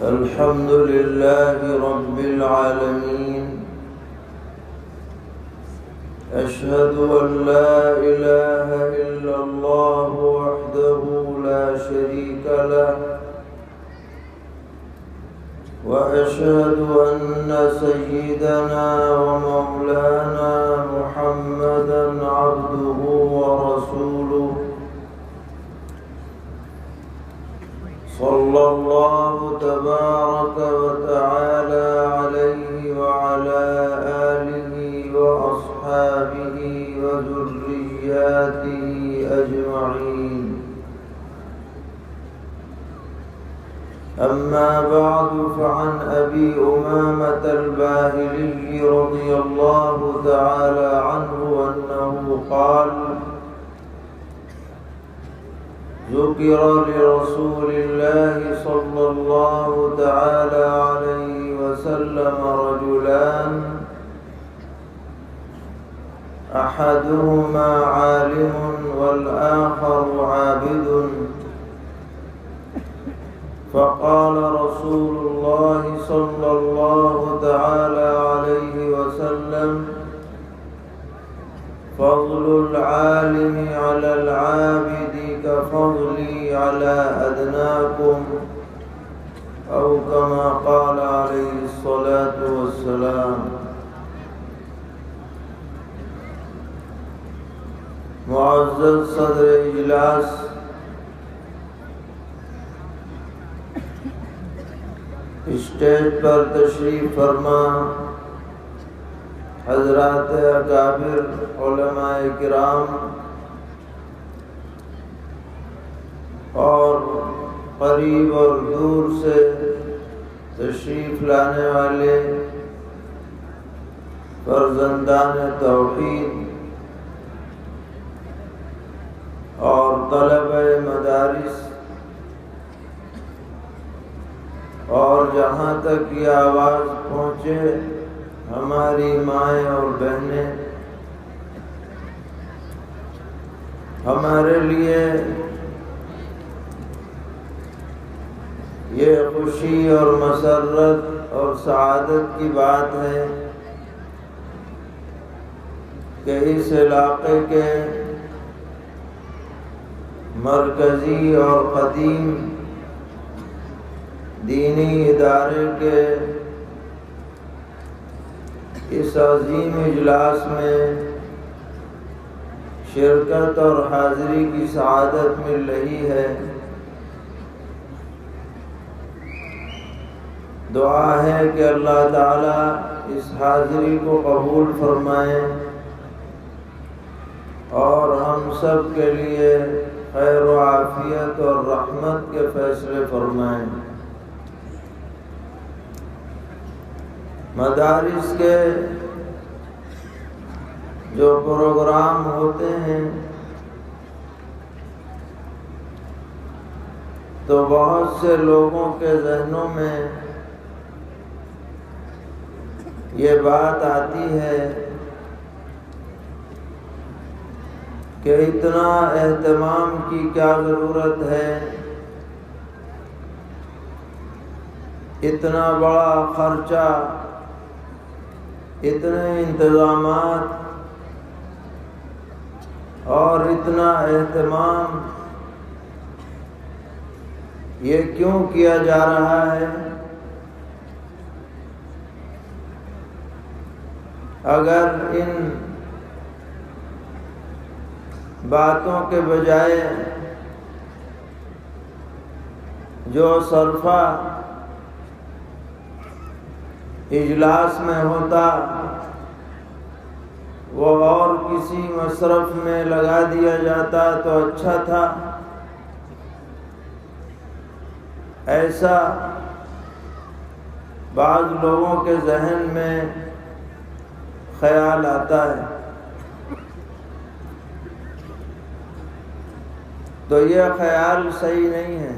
الحمد لله رب العالمين. أشهد أن لا إله إلا الله وحده لا شريك له، وأشهد أن سيدنا ومولانا محمدًا عبده ورسوله، صلى الله تبارك وتعالى عليه وعلى آله وأصحابه وذرياته أجمعين. أما بعد، فعن أبي أمامة الباهلي رضي الله تعالى عنه أنه قال: ذكر لرسول الله صلى الله تعالى عليه وسلم رجلان، أحدهما عالم والآخر عابد، فقال رسول الله صلى الله تعالى عليه وسلم: فضل العالم على العابد كفضلي على أدناكم، أو كما قال عليه الصلاة والسلام. معزز صدر اجلاس، اسٹیج پر تشریف فرما حضرات اکابر علماء کرام اور قریب اور دور سے تشریف لانے والے فرزندان توحید اور طلبہ مدارس، اور جہاں تک یہ آواز پہنچے ہماری مائیں اور بہنیں، ہمارے لیے یہ خوشی اور مسرت اور سعادت کی بات ہے کہ اس علاقے کے مرکزی اور قدیم دینی ادارے کے اس عظیم اجلاس میں شرکت اور حاضری کی سعادت مل رہی ہے۔ دعا ہے کہ اللہ تعالیٰ اس حاضری کو قبول فرمائیں اور ہم سب کے لیے خیر و عافیت اور رحمت کے فیصلے فرمائیں۔ مدارس کے جو پروگرام ہوتے ہیں تو بہت سے لوگوں کے ذہنوں میں یہ بات آتی ہے کہ اتنا اہتمام کی کیا ضرورت ہے، اتنا بڑا خرچہ، اتنے انتظامات اور اتنا اہتمام یہ کیوں کیا جا رہا ہے؟ اگر ان باتوں کے بجائے جو صرفہ اجلاس میں ہوتا وہ اور کسی مصرف میں لگا دیا جاتا تو اچھا تھا۔ ایسا بعض لوگوں کے ذہن میں خیال آتا ہے، تو یہ خیال صحیح نہیں ہے،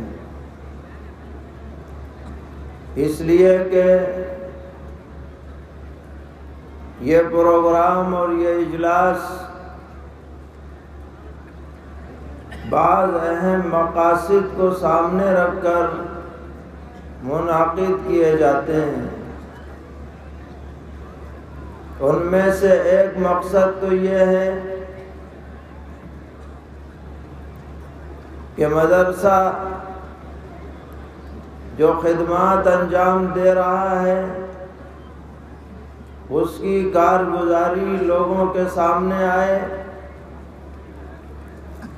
اس لیے کہ یہ پروگرام اور یہ اجلاس بعض اہم مقاصد کو سامنے رکھ کر منعقد کیے جاتے ہیں۔ ان میں سے ایک مقصد تو یہ ہے کہ مدرسہ جو خدمات انجام دے رہا ہے اس کی کارگزاری لوگوں کے سامنے آئے،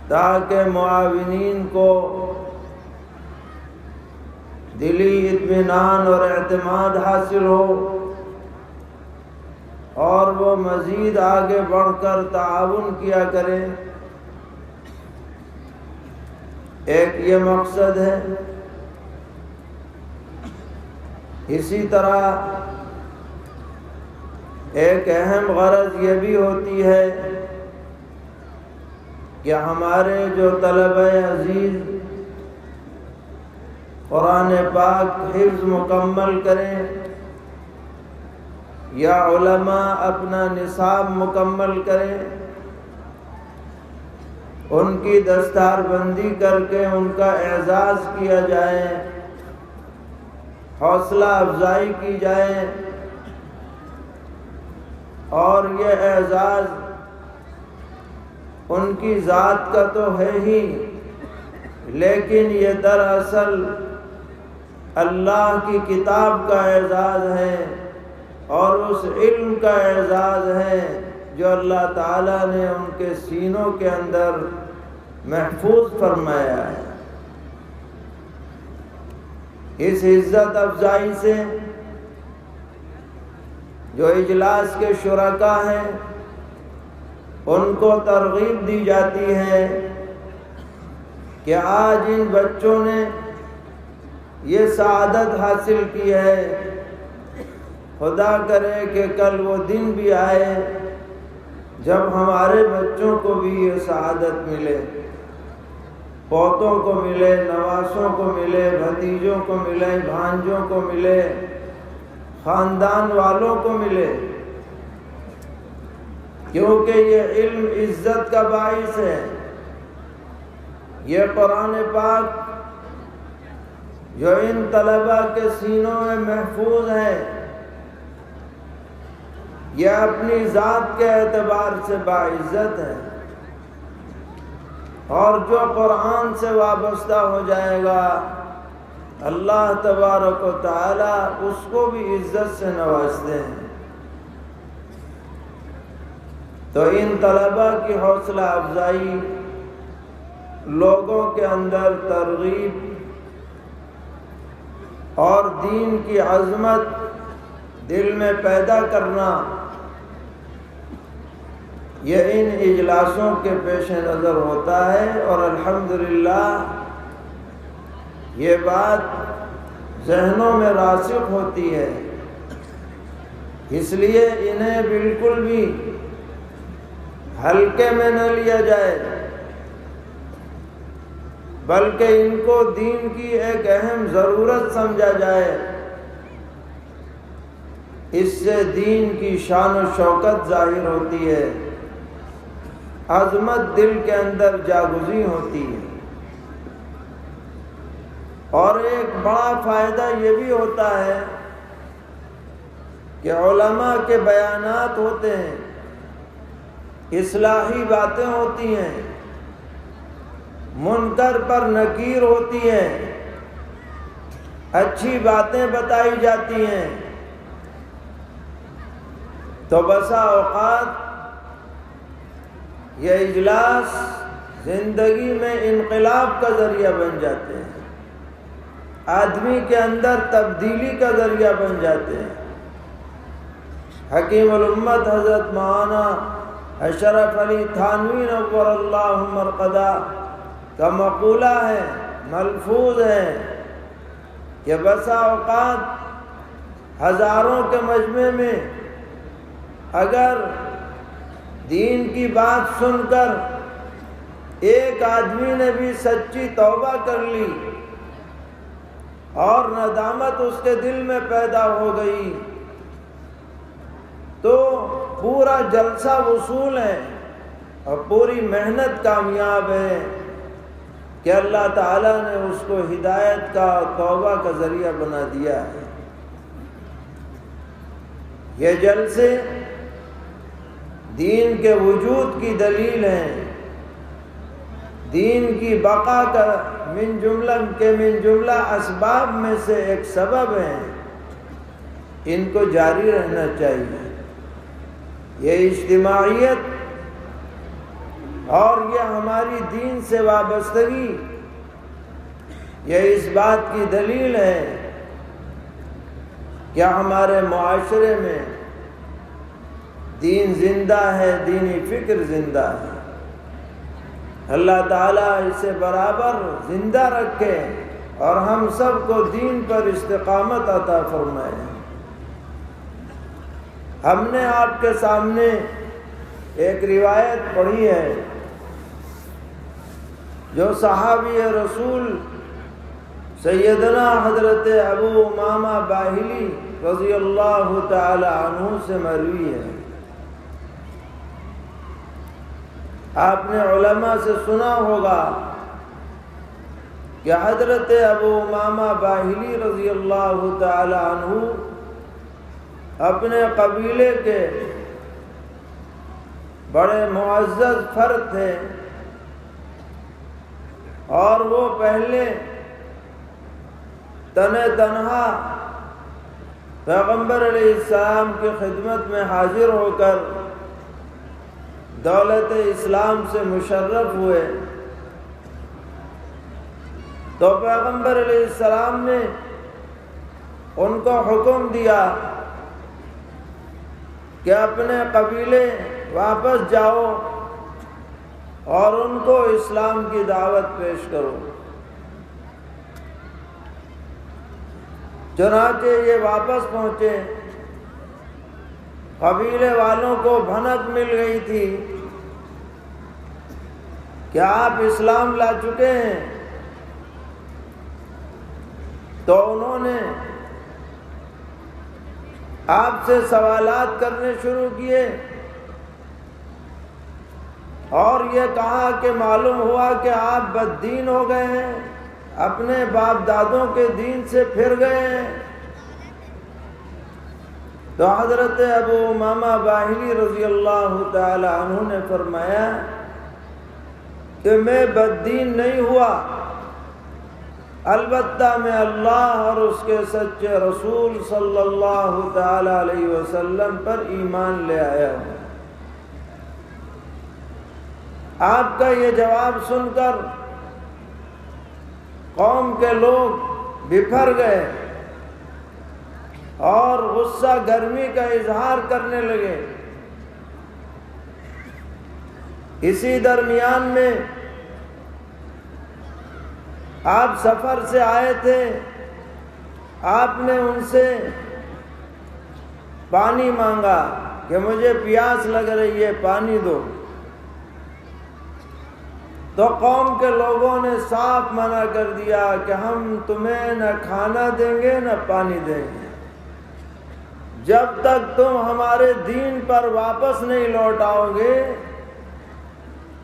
تاکہ معاونین کو دلی اطمینان اور اعتماد حاصل ہو اور وہ مزید آگے بڑھ کر تعاون کیا کریں۔ ایک یہ مقصد ہے۔ اسی طرح ایک اہم غرض یہ بھی ہوتی ہے کہ ہمارے جو طلبہ عزیز قرآن پاک حفظ مکمل کریں یا علماء اپنا نصاب مکمل کریں، ان کی دستار بندی کر کے ان کا اعزاز کیا جائے، حوصلہ افزائی کی جائے، اور یہ اعزاز ان کی ذات کا تو ہے ہی، لیکن یہ دراصل اللہ کی کتاب کا اعزاز ہے اور اس علم کا اعزاز ہے جو اللہ تعالیٰ نے ان کے سینوں کے اندر محفوظ فرمایا ہے۔ اس عزت افزائی سے جو اجلاس کے شرکاء ہیں ان کو ترغیب دی جاتی ہے کہ آج ان بچوں نے یہ سعادت حاصل کی ہے، خدا کرے کہ کل وہ دن بھی آئے جب ہمارے بچوں کو بھی یہ سعادت ملے، پوتوں کو ملے، نواسوں کو ملے، بھتیجوں کو ملے، بھانجوں کو ملے، خاندان والوں کو ملے، کیونکہ یہ علم عزت کا باعث ہے۔ یہ قرآن پاک جو ان طلباء کے سینوں میں محفوظ ہے، یہ اپنی ذات کے اعتبار سے باعزت ہے، اور جو قرآن سے وابستہ ہو جائے گا اللہ تبارک و تعالی اس کو بھی عزت سے نوازتے ہیں۔ تو ان طلباء کی حوصلہ افزائی، لوگوں کے اندر ترغیب اور دین کی عظمت دل میں پیدا کرنا، یہ ان اجلاسوں کے پیش نظر ہوتا ہے، اور الحمدللہ یہ بات ذہنوں میں راسخ ہوتی ہے۔ اس لیے انہیں بالکل بھی ہلکے میں نہ لیا جائے، بلکہ ان کو دین کی ایک اہم ضرورت سمجھا جائے۔ اس سے دین کی شان و شوکت ظاہر ہوتی ہے، عظمت دل کے اندر جاگزی ہوتی ہے، اور ایک بڑا فائدہ یہ بھی ہوتا ہے کہ علماء کے بیانات ہوتے ہیں، اصلاحی باتیں ہوتی ہیں، منکر پر نکیر ہوتی ہیں، اچھی باتیں بتائی جاتی ہیں۔ تو بسا اوقات یہ اجلاس زندگی میں انقلاب کا ذریعہ بن جاتے ہیں، آدمی کے اندر تبدیلی کا ذریعہ بن جاتے ہیں۔ حکیم الامت حضرت مولانا اشرف علی تھانوی نور اللہ مرقدہ کا مقولہ ہے، ملفوظ ہے، کہ بسا اوقات ہزاروں کے مجمع میں اگر دین کی بات سن کر ایک آدمی نے بھی سچی توبہ کر لی اور ندامت اس کے دل میں پیدا ہو گئی تو پورا جلسہ وصول ہے اور پوری محنت کامیاب ہے، کہ اللہ تعالیٰ نے اس کو ہدایت کا اور توبہ کا ذریعہ بنا دیا ہے۔ یہ جلسے دین کے وجود کی دلیل ہیں، دین کی بقا کا من جملہ اسباب میں سے ایک سبب ہیں، ان کو جاری رہنا چاہیے۔ یہ اجتماعیت اور یہ ہماری دین سے وابستگی یہ اس بات کی دلیل ہے کہ ہمارے معاشرے میں دین زندہ ہے، دینی فکر زندہ ہے۔ اللہ تعالیٰ اسے برابر زندہ رکھے اور ہم سب کو دین پر استقامت عطا فرمائے۔ ہم نے آپ کے سامنے ایک روایت پڑھی ہے جو صحابی رسول سیدنا حضرت ابو امامہ باہلی رضی اللہ تعالی عنہ سے مروی ہے۔ آپ نے علماء سے سنا ہوگا کہ حضرت ابو امامہ باہلی رضی اللہ تعالی عنہ اپنے قبیلے کے بڑے معزز فرد تھے، اور وہ پہلے تنہا پیغمبر علیہ السلام کی خدمت میں حاضر ہو کر دولت اسلام سے مشرف ہوئے، تو پیغمبر علیہ السلام نے ان کو حکم دیا کہ اپنے قبیلے واپس جاؤ اور ان کو اسلام کی دعوت پیش کرو۔ چنانچہ یہ واپس پہنچے۔ قبیلے والوں کو بھنک مل گئی تھی کہ آپ اسلام لا چکے ہیں، تو انہوں نے آپ سے سوالات کرنے شروع کیے اور یہ کہا کہ معلوم ہوا کہ آپ بد دین ہو گئے ہیں، اپنے باپ دادوں کے دین سے پھر گئے ہیں۔ تو حضرت ابو امامہ باہلی رضی اللہ تعالی عنہ نے فرمایا کہ میں بد دین نہیں ہوا، البتہ میں اللہ اور اس کے سچے رسول صلی اللہ تعالی علیہ وسلم پر ایمان لے آیا ہوں۔ آپ کا یہ جواب سن کر قوم کے لوگ بپھر گئے اور غصہ گرمی کا اظہار کرنے لگے۔ اسی درمیان میں آپ سفر سے آئے تھے، آپ نے ان سے پانی مانگا کہ مجھے پیاس لگ رہی ہے، پانی دو۔ تو قوم کے لوگوں نے صاف منع کر دیا کہ ہم تمہیں نہ کھانا دیں گے نہ پانی دیں گے، جب تک تم ہمارے دین پر واپس نہیں لوٹ آؤ گے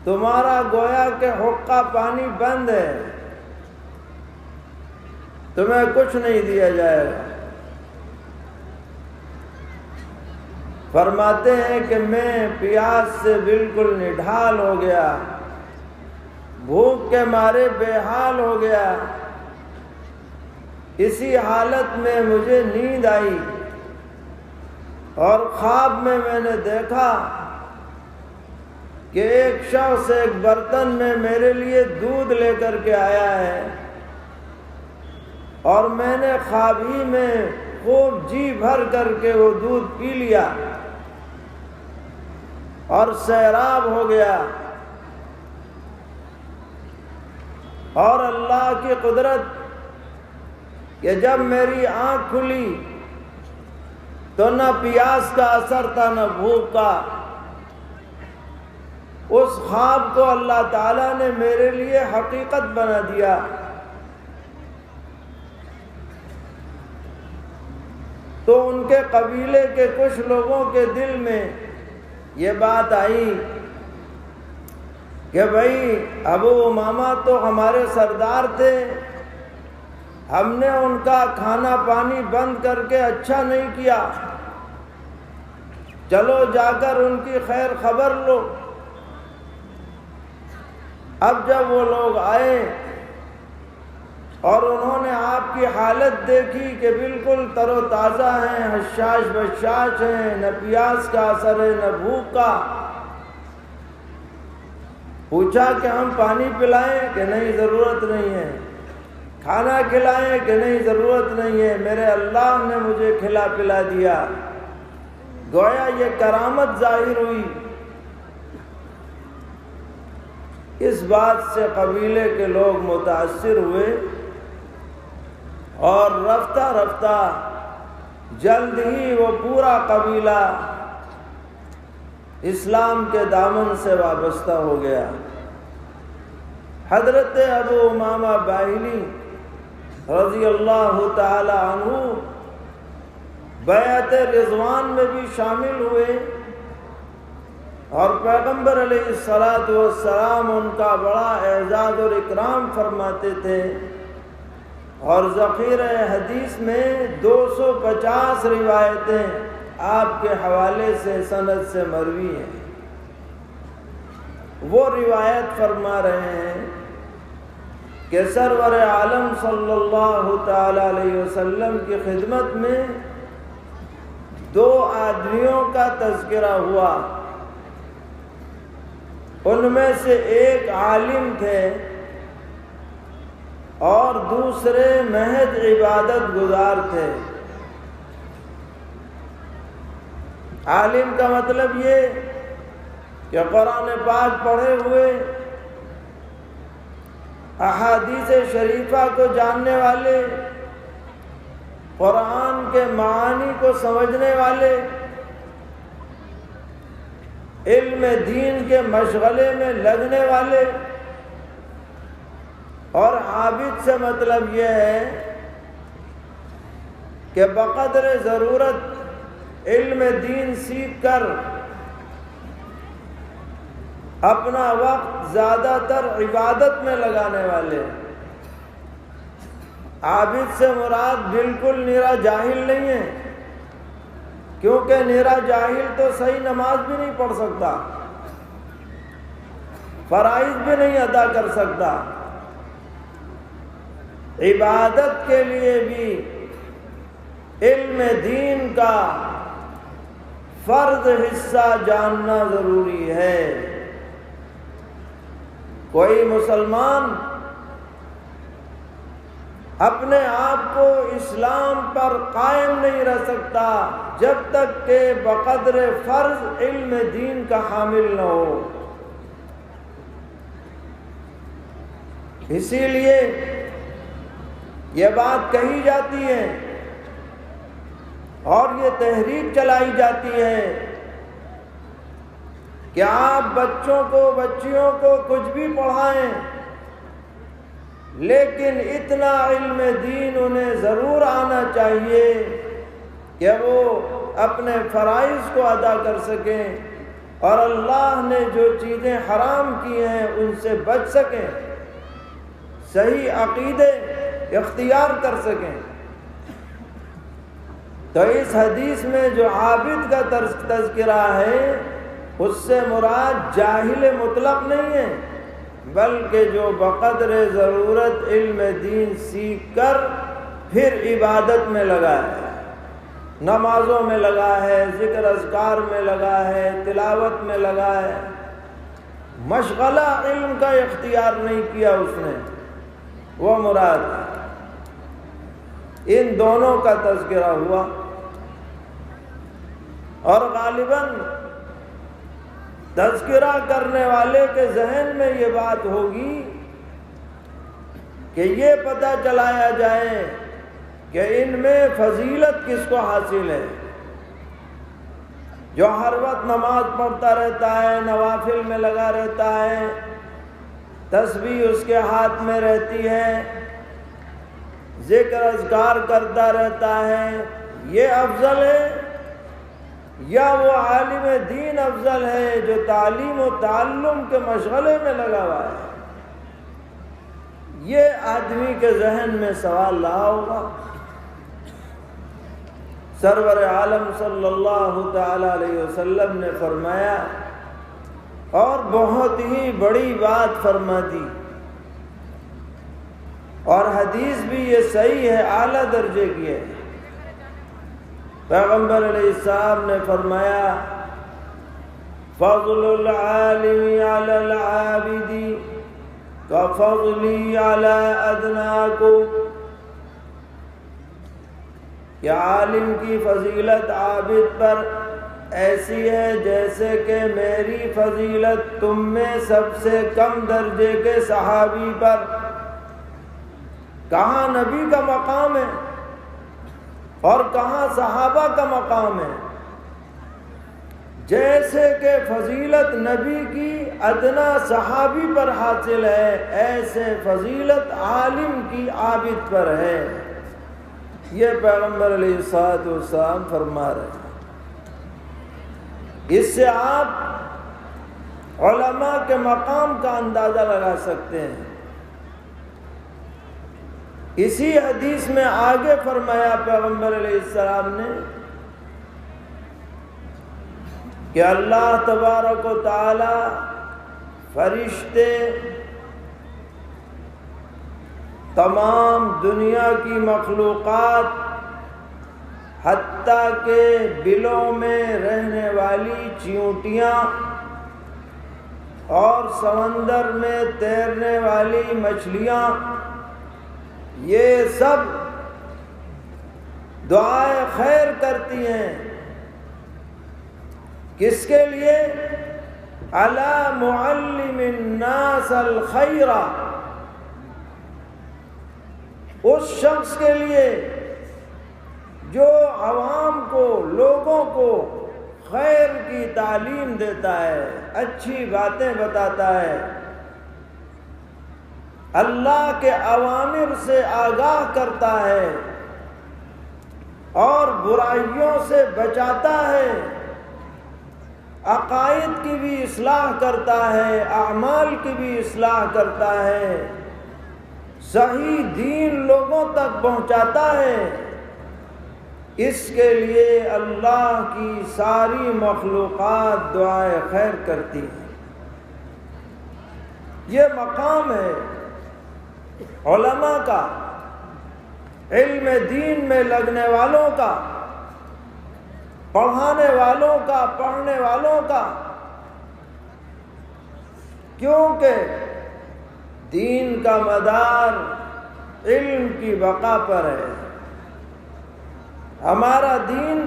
تمہارا گویا کہ حقہ پانی بند ہے، تمہیں کچھ نہیں دیا جائے گا۔ فرماتے ہیں کہ میں پیاس سے بالکل نڈھال ہو گیا، بھوک کے مارے بے حال ہو گیا۔ اسی حالت میں مجھے نیند آئی اور خواب میں نے دیکھا کہ ایک شخص ایک برتن میں میرے لیے دودھ لے کر کے آیا ہے، اور میں نے خواب ہی میں خوب جی بھر کر کے وہ دودھ پی لیا اور سیراب ہو گیا۔ اور اللہ کی قدرت کہ جب میری آنکھ کھلی تو نہ پیاس کا اثر تھا نہ بھوک کا۔ اس خواب کو اللہ تعالیٰ نے میرے لیے حقیقت بنا دیا۔ تو ان کے قبیلے کے کچھ لوگوں کے دل میں یہ بات آئی کہ بھائی ابو امامہ تو ہمارے سردار تھے، ہم نے ان کا کھانا پانی بند کر کے اچھا نہیں کیا، چلو جا کر ان کی خیر خبر لو۔ اب جب وہ لوگ آئے اور انہوں نے آپ کی حالت دیکھی کہ بالکل تر و تازہ ہیں، حشاش بشاش ہیں، نہ پیاس کا اثر ہے نہ بھوک کا، پوچھا کہ ہم پانی پلائیں کہ نہیں ضرورت نہیں ہے، کھانا کھلائیں کہ نہیں ضرورت نہیں ہے، میرے اللہ نے مجھے کھلا پلا دیا۔ گویا یہ کرامت ظاہر ہوئی۔ اس بات سے قبیلے کے لوگ متاثر ہوئے اور رفتہ رفتہ جلد ہی وہ پورا قبیلہ اسلام کے دامن سے وابستہ ہو گیا۔ حضرت ابو امامہ باہلی رضی اللہ تعالی عنہ بیعت رضوان میں بھی شامل ہوئے، اور پیغمبر علیہ السلام ان کا بڑا اعزاز اور اکرام فرماتے تھے، اور ذخیرہ حدیث میں 250 روایتیں آپ کے حوالے سے سند سے مروی ہیں۔ وہ روایت فرما رہے ہیں کہ سرور عالم صلی اللہ تعالی علیہ وسلم کی خدمت میں 2 آدمیوں کا تذکرہ ہوا، ان میں سے ایک عالم تھے اور دوسرے محض عبادت گزار تھے۔ عالم کا مطلب یہ کہ قرآن پاک پڑھے ہوئے، احادیث شریفہ کو جاننے والے، قرآن کے معانی کو سمجھنے والے، علم دین کے مشغلے میں لگنے والے، اور عابد سے مطلب یہ ہے کہ بقدر ضرورت علم دین سیکھ کر اپنا وقت زیادہ تر عبادت میں لگانے والے۔ عابد سے مراد بالکل نرا جاہل نہیں ہے، کیونکہ نرا جاہل تو صحیح نماز بھی نہیں پڑھ سکتا، فرائض بھی نہیں ادا کر سکتا۔ عبادت کے لیے بھی علم دین کا فرض حصہ جاننا ضروری ہے۔ کوئی مسلمان اپنے آپ کو اسلام پر قائم نہیں رہ سکتا جب تک کہ بقدر فرض علم دین کا حامل نہ ہو۔ اسی لیے یہ بات کہی جاتی ہے اور یہ تحریک چلائی جاتی ہے کہ آپ بچوں کو بچیوں کو کچھ بھی پڑھائیں، لیکن اتنا علم دین انہیں ضرور آنا چاہیے کہ وہ اپنے فرائض کو ادا کر سکیں اور اللہ نے جو چیزیں حرام کی ہیں ان سے بچ سکیں، صحیح عقیدے اختیار کر سکیں۔ تو اس حدیث میں جو عابد کا تذکرہ ہے اس سے مراد جاہل مطلق نہیں ہے، بلکہ جو بقدر ضرورت علم دین سیکھ کر پھر عبادت میں لگا ہے، نمازوں میں لگا ہے، ذکر اذکار میں لگا ہے، تلاوت میں لگا ہے، مشغلہ علم کا اختیار نہیں کیا اس نے، وہ مراد ہے۔ ان دونوں کا تذکرہ ہوا، اور غالباً تذکرہ کرنے والے کے ذہن میں یہ بات ہوگی کہ یہ پتہ چلایا جائے کہ ان میں فضیلت کس کو حاصل ہے۔ جو ہر وقت نماز پڑھتا رہتا ہے، نوافل میں لگا رہتا ہے، تسبیح اس کے ہاتھ میں رہتی ہے، ذکر اذکار کرتا رہتا ہے، یہ افضل ہے یا وہ عالم دین افضل ہے جو تعلیم و تعلم کے مشغلے میں لگا ہوا ہے؟ یہ آدمی کے ذہن میں سوال رہا ہوگا۔ سرور عالم صلی اللہ تعالی علیہ وسلم نے فرمایا، اور بہت ہی بڑی بات فرما دی، اور حدیث بھی یہ صحیح ہے، اعلیٰ درجے کی ہے۔ پیغمبر علیہ السلام نے فرمایا، فضل العالم علی العابد کفضلی علی ادناکم، کہ عالم کی فضیلت عابد پر ایسی ہے جیسے کہ میری فضیلت تم میں سب سے کم درجے کے صحابی پر۔ کہاں نبی کا مقام ہے اور کہاں صحابہ کا مقام ہے؟ جیسے کہ فضیلت نبی کی ادنا صحابی پر حاصل ہے، ایسے فضیلت عالم کی عابد پر ہے۔ یہ پیغمبر علیہ الصلوۃ والسلام فرما رہے ہیں۔ اس سے آپ علماء کے مقام کا اندازہ لگا سکتے ہیں۔ اسی حدیث میں آگے فرمایا پیغمبر علیہ السلام نے کہ اللہ تبارک و تعالی فرشتے تمام دنیا کی مخلوقات حتیٰ کہ بلوں میں رہنے والی چیونٹیاں اور سمندر میں تیرنے والی مچھلیاں، یہ سب دعائے خیر کرتی ہیں۔ کس کے لیے؟ علی معلم الناس الخیر، اس شخص کے لیے جو عوام کو، لوگوں کو خیر کی تعلیم دیتا ہے، اچھی باتیں بتاتا ہے، اللہ کے اوامر سے آگاہ کرتا ہے اور برائیوں سے بچاتا ہے، عقائد کی بھی اصلاح کرتا ہے، اعمال کی بھی اصلاح کرتا ہے، صحیح دین لوگوں تک پہنچاتا ہے۔ اس کے لیے اللہ کی ساری مخلوقات دعائے خیر کرتی ہیں۔ یہ مقام ہے علماء کا، علم دین میں لگنے والوں کا، پڑھانے والوں کا، پڑھنے والوں کا، کیونکہ دین کا مدار علم کی بقا پر ہے۔ ہمارا دین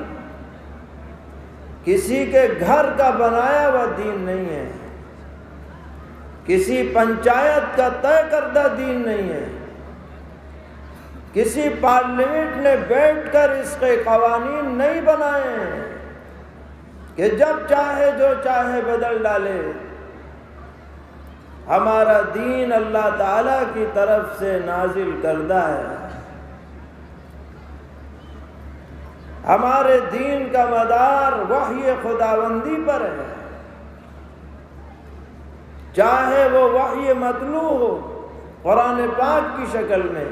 کسی کے گھر کا بنایا ہوا دین نہیں ہے، کسی پنچایت کا طے کردہ دین نہیں ہے، کسی پارلیمنٹ نے بیٹھ کر اس کے قوانین نہیں بنائے ہیں کہ جب چاہے جو چاہے بدل ڈالے۔ ہمارا دین اللہ تعالیٰ کی طرف سے نازل کردہ ہے۔ ہمارے دین کا مدار وحی خداوندی پر ہے، چاہے وہ وحی متلو ہو قرآن پاک کی شکل میں،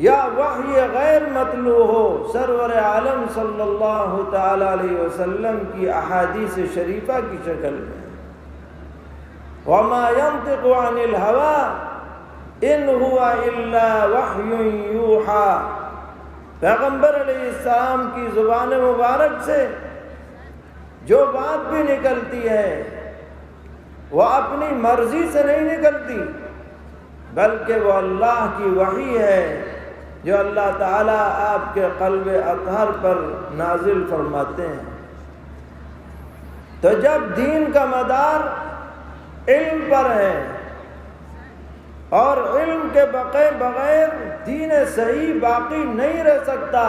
یا وحی غیر متلو ہو سرور عالم صلی اللہ تعالی علیہ وسلم کی احادیث شریفہ کی شکل میں۔ وَمَا يَنطِقُ عَنِ الْهَوَىٰ إِنْ هُوَ إِلَّا وَحْيٌ يُوحَىٰ۔ پیغمبر علیہ السلام کی زبان مبارک سے جو بات بھی نکلتی ہے وہ اپنی مرضی سے نہیں نکلتی، بلکہ وہ اللہ کی وحی ہے جو اللہ تعالیٰ آپ کے قلب اطہر پر نازل فرماتے ہیں۔ تو جب دین کا مدار علم پر ہے اور علم کے بغیر دین صحیح باقی نہیں رہ سکتا،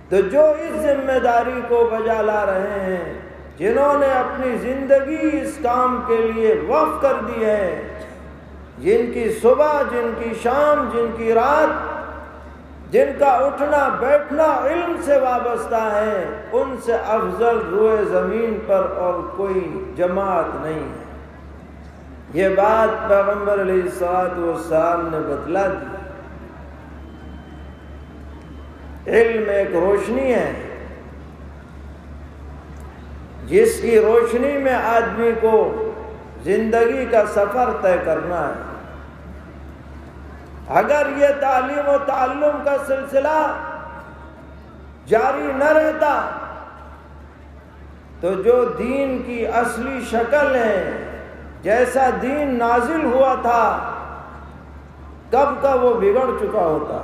تو جو اس ذمہ داری کو بجا لا رہے ہیں، جنہوں نے اپنی زندگی اس کام کے لیے وقف کر دی ہے، جن کی صبح، جن کی شام، جن کی رات جن کا اٹھنا بیٹھنا علم سے وابستہ ہے، ان سے افضل روئے زمین پر اور کوئی جماعت نہیں ہے۔ یہ بات پیغمبر علیہ الصلوۃ والسلام نے بتلا دی۔ علم ایک روشنی ہے جس کی روشنی میں آدمی کو زندگی کا سفر طے کرنا ہے۔ اگر یہ تعلیم و تعلم کا سلسلہ جاری نہ رہتا تو جو دین کی اصلی شکل ہے، جیسا دین نازل ہوا تھا، کب کا وہ بگڑ چکا ہوتا۔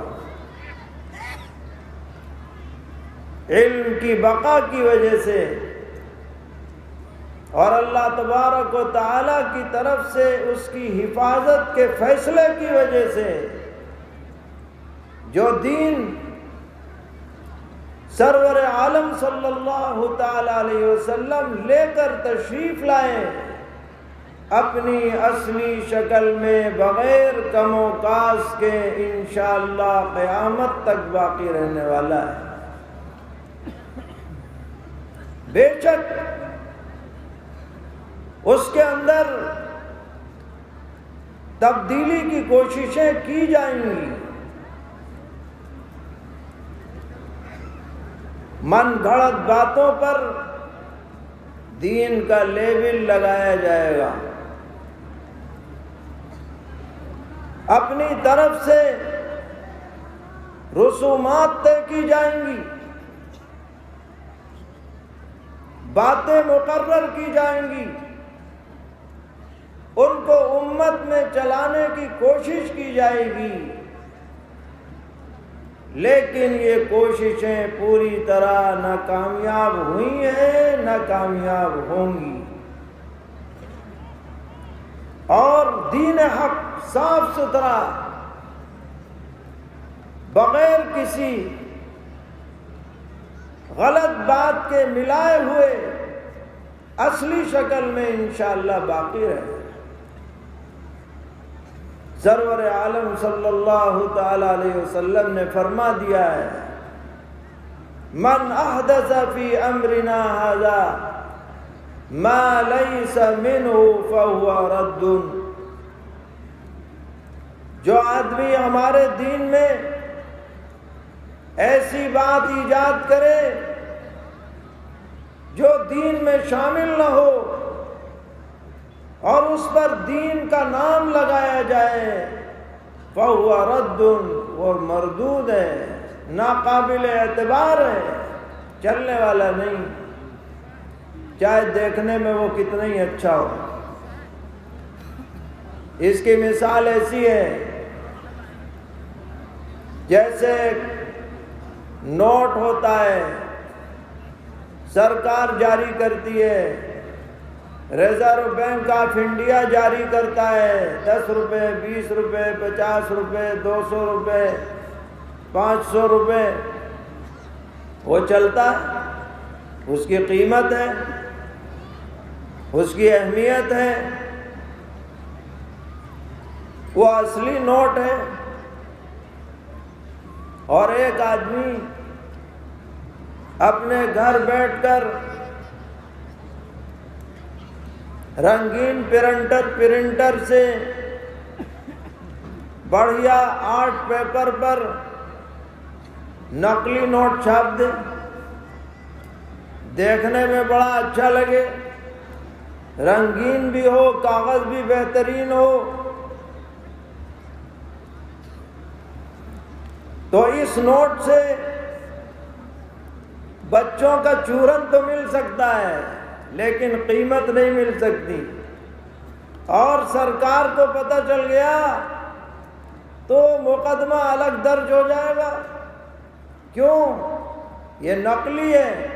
علم کی بقا کی وجہ سے اور اللہ تبارک و تعالی کی طرف سے اس کی حفاظت کے فیصلے کی وجہ سے جو دین سرور عالم صلی اللہ تعالی علیہ وسلم لے کر تشریف لائے، اپنی اصلی شکل میں بغیر کم و کاس کے انشاءاللہ قیامت تک باقی رہنے والا ہے۔ بے شک اس کے اندر تبدیلی کی کوششیں کی جائیں گی، من گھڑت باتوں پر دین کا لیبل لگایا جائے گا، اپنی طرف سے رسومات طے کی جائیں گی، باتیں مقرر کی جائیں گی، ان کو امت میں چلانے کی کوشش کی جائے گی، لیکن یہ کوششیں پوری طرح نہ کامیاب ہوئی ہیں نہ کامیاب ہوں گی، اور دین حق صاف ستھرا بغیر کسی غلط بات کے ملائے ہوئے اصلی شکل میں انشاءاللہ باقی رہے۔ سرور عالم صلی اللہ تعالی علیہ وسلم نے فرما دیا ہے، من احدث فی امرنا ھذا ما لیس منہ فہو رد۔ جو آدمی ہمارے دین میں ایسی بات ایجاد کرے جو دین میں شامل نہ ہو اور اس پر دین کا نام لگایا جائے، فَهُوَ رَدٌّ، وہ مردود ہے، ناقابل اعتبار ہے، چلنے والا نہیں، چاہے دیکھنے میں وہ کتنا ہی اچھا ہو۔ اس کی مثال ایسی ہے جیسے نوٹ ہوتا ہے، سرکار جاری کرتی ہے، ریزرو بینک آف انڈیا جاری کرتا ہے، 10 روپے 20 روپے 50 روپے 200 روپے 500 روپے، وہ چلتا ہے، اس کی قیمت ہے، اس کی اہمیت ہے، وہ اصلی نوٹ ہے۔ اور ایک آدمی اپنے گھر بیٹھ کر رنگین پرنٹر سے بڑھیا آرٹ پیپر پر نقلی نوٹ چھاپ دے، دیکھنے میں بڑا اچھا لگے، رنگین بھی ہو، کاغذ بھی بہترین ہو، تو اس نوٹ سے بچوں کا چورن تو مل سکتا ہے لیکن قیمت نہیں مل سکتی، اور سرکار کو پتہ چل گیا تو مقدمہ الگ درج ہو جائے گا۔ کیوں؟ یہ نقلی ہے،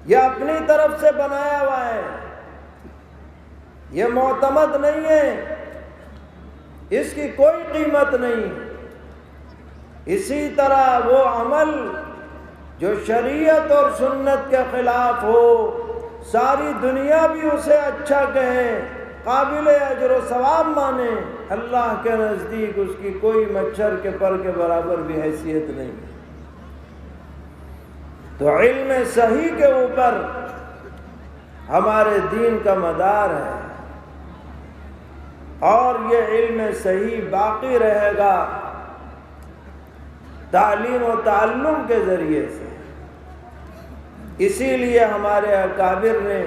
یہ اپنی طرف سے بنایا ہوا ہے، یہ معتمد نہیں ہے، اس کی کوئی قیمت نہیں۔ اسی طرح وہ عمل جو شریعت اور سنت کے خلاف ہو، ساری دنیا بھی اسے اچھا کہے، قابل اجر و ثواب مانے، اللہ کے نزدیک اس کی کوئی مچھر کے پر کے برابر بھی حیثیت نہیں۔ تو علم صحیح کے اوپر ہمارے دین کا مدار ہے، اور یہ علم صحیح باقی رہے گا تعلیم و تعلم کے ذریعے سے۔ اسی لیے ہمارے اکابر نے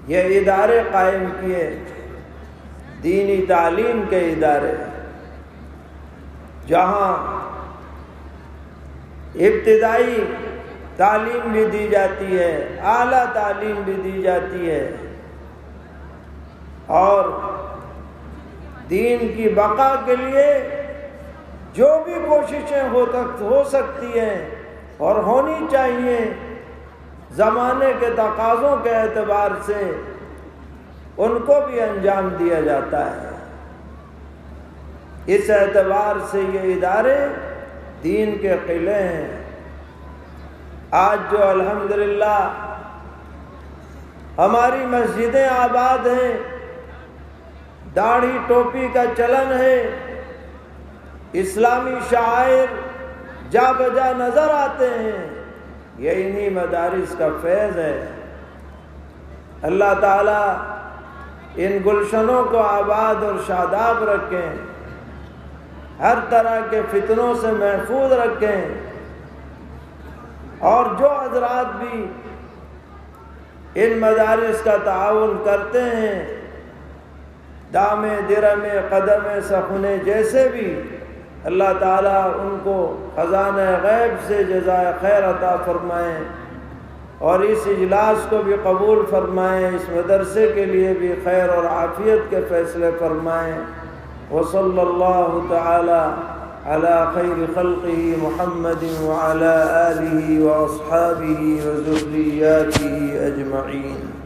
یہ ادارے قائم کیے، دینی تعلیم کے ادارے، جہاں ابتدائی تعلیم بھی دی جاتی ہے، اعلیٰ تعلیم بھی دی جاتی ہے، اور دین کی بقا کے لیے جو بھی کوششیں ہو سکتی ہیں اور ہونی چاہیے زمانے کے تقاضوں کے اعتبار سے، ان کو بھی انجام دیا جاتا ہے۔ اس اعتبار سے یہ ادارے دین کے قلعے ہیں۔ آج جو الحمدللہ ہماری مسجدیں آباد ہیں، داڑھی ٹوپی کا چلن ہے، اسلامی شعائر جا بجا نظر آتے ہیں، یہ انہی مدارس کا فیض ہے۔ اللہ تعالیٰ ان گلشنوں کو آباد اور شاداب رکھیں، ہر طرح کے فتنوں سے محفوظ رکھیں، اور جو حضرات بھی ان مدارس کا تعاون کرتے ہیں، دامے درمے قدمے سخنے جیسے بھی، اللہ تعالیٰ ان کو خزانہ غیب سے جزائے خیر عطا فرمائیں، اور اس اجلاس کو بھی قبول فرمائیں، اس مدرسے کے لیے بھی خیر اور عافیت کے فیصلے فرمائیں۔ وصلی اللہ تعالی علی خیر خلقہ محمد وعلی آلہ واصحابہ وذریاتہ اجمعین۔